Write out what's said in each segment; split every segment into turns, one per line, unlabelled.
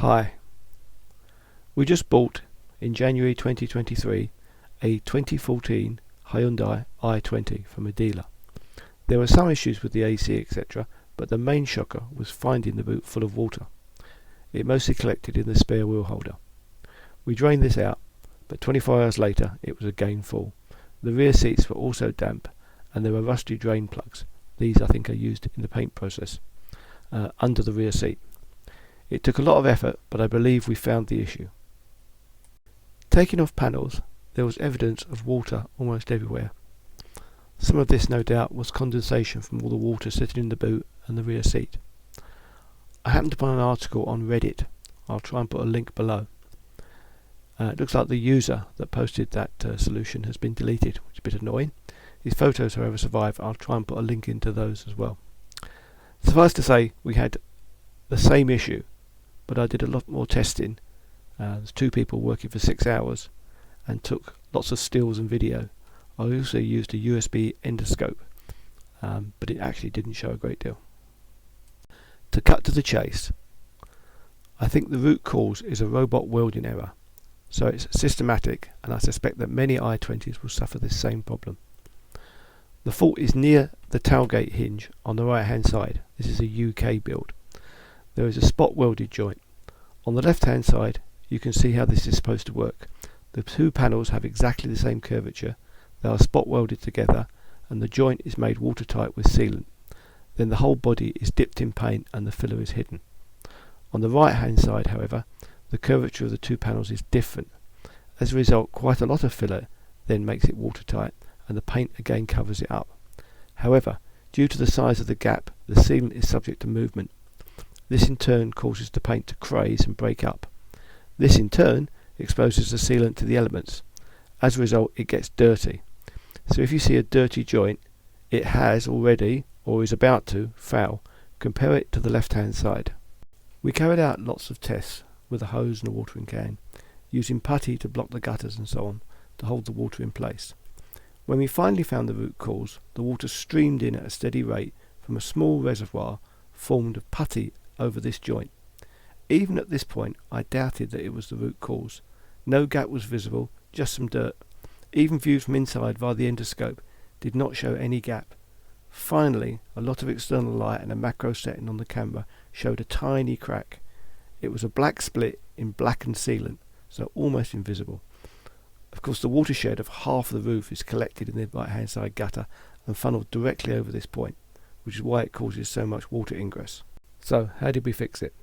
Hi, we just bought in January 2023 a 2014 Hyundai I20 from a dealer. There were some issues with the AC etc, but the main shocker was finding the boot full of water. It mostly collected in the spare wheel holder. We drained this out, but 24 hours later it was again full. The rear seats were also damp and there were rusty drain plugs. These I think are used in the paint process under the rear seat. It took a lot of effort, but I believe we found the issue. Taking off panels, there was evidence of water almost everywhere. Some of this no doubt was condensation from all the water sitting in the boot and the rear seat. I happened upon an article on Reddit. I'll try and put a link below. It looks like the user that posted that solution has been deleted, which is a bit annoying. His photos however survive. I'll try and put a link into those as well. Suffice to say, we had the same issue, but I did a lot more testing. There's two people working for 6 hours and took lots of stills and video. I also used a USB endoscope, but it actually didn't show a great deal. To cut to the chase, I think the root cause is a robot welding error. So it's systematic, and I suspect that many i20s will suffer this same problem. The fault is near the tailgate hinge on the right hand side. This is a UK build. There is a spot welded joint. On the left hand side you can see how this is supposed to work. The two panels have exactly the same curvature. They are spot welded together and the joint is made watertight with sealant. Then the whole body is dipped in paint and the filler is hidden. On the right hand side however, the curvature of the two panels is different. As a result, quite a lot of filler then makes it watertight and the paint again covers it up. However, due to the size of the gap, the sealant is subject to movement. This in turn causes the paint to craze and break up. This in turn exposes the sealant to the elements. As a result, it gets dirty. So if you see a dirty joint, it has already, or is about to, foul. Compare it to the left hand side. We carried out lots of tests with a hose and a watering can, using putty to block the gutters and so on, to hold the water in place. When we finally found the root cause, the water streamed in at a steady rate from a small reservoir formed of putty over this joint. Even at this point I doubted that it was the root cause. No gap was visible, just some dirt. Even viewed from inside via the endoscope did not show any gap. Finally, a lot of external light and a macro setting on the camera showed a tiny crack. It was a black split in blackened sealant, so almost invisible. Of course, the watershed of half the roof is collected in the right hand side gutter and funneled directly over this point, which is why it causes so much water ingress. So how did we fix it?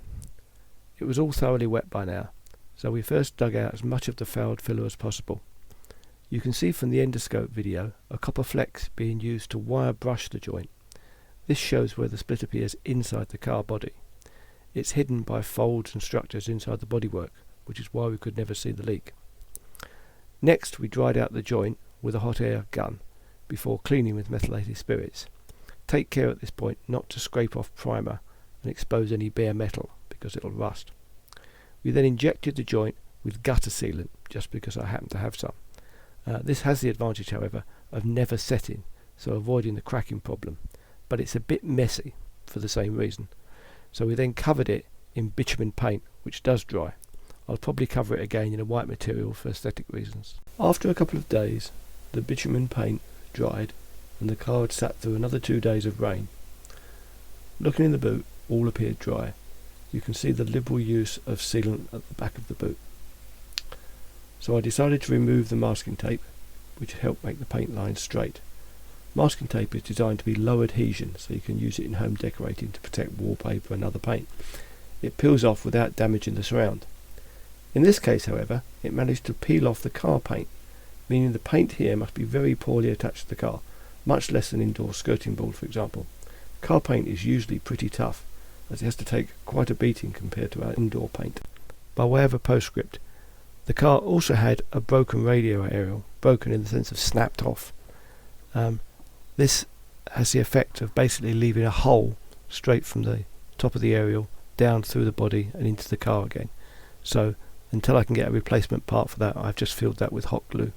It was all thoroughly wet by now, so we first dug out as much of the fouled filler as possible. You can see from the endoscope video a copper flex being used to wire brush the joint. This shows where the split appears inside the car body. It's hidden by folds and structures inside the bodywork, which is why we could never see the leak. Next we dried out the joint with a hot air gun before cleaning with methylated spirits. Take care at this point not to scrape off primer and expose any bare metal because it'll rust. We then injected the joint with gutter sealant just because I happen to have some. This has the advantage however of never setting, so avoiding the cracking problem, but it's a bit messy for the same reason. So we then covered it in bitumen paint, which does dry. I'll probably cover it again in a white material for aesthetic reasons. After a couple of days, the bitumen paint dried and the car had sat through another 2 days of rain. Looking in the boot, all appeared dry. You can see the liberal use of sealant at the back of the boot. So I decided to remove the masking tape, which helped make the paint lines straight. Masking tape is designed to be low adhesion, so you can use it in home decorating to protect wallpaper and other paint. It peels off without damaging the surround. In this case, however, it managed to peel off the car paint, meaning the paint here must be very poorly attached to the car, much less an indoor skirting board for example. Car paint is usually pretty tough, as it has to take quite a beating compared to our indoor paint. By way of a postscript, the car also had a broken radio aerial, broken in the sense of snapped off. This has the effect of basically leaving a hole straight from the top of the aerial down through the body and into the car again. So until I can get a replacement part for that, I've just filled that with hot glue.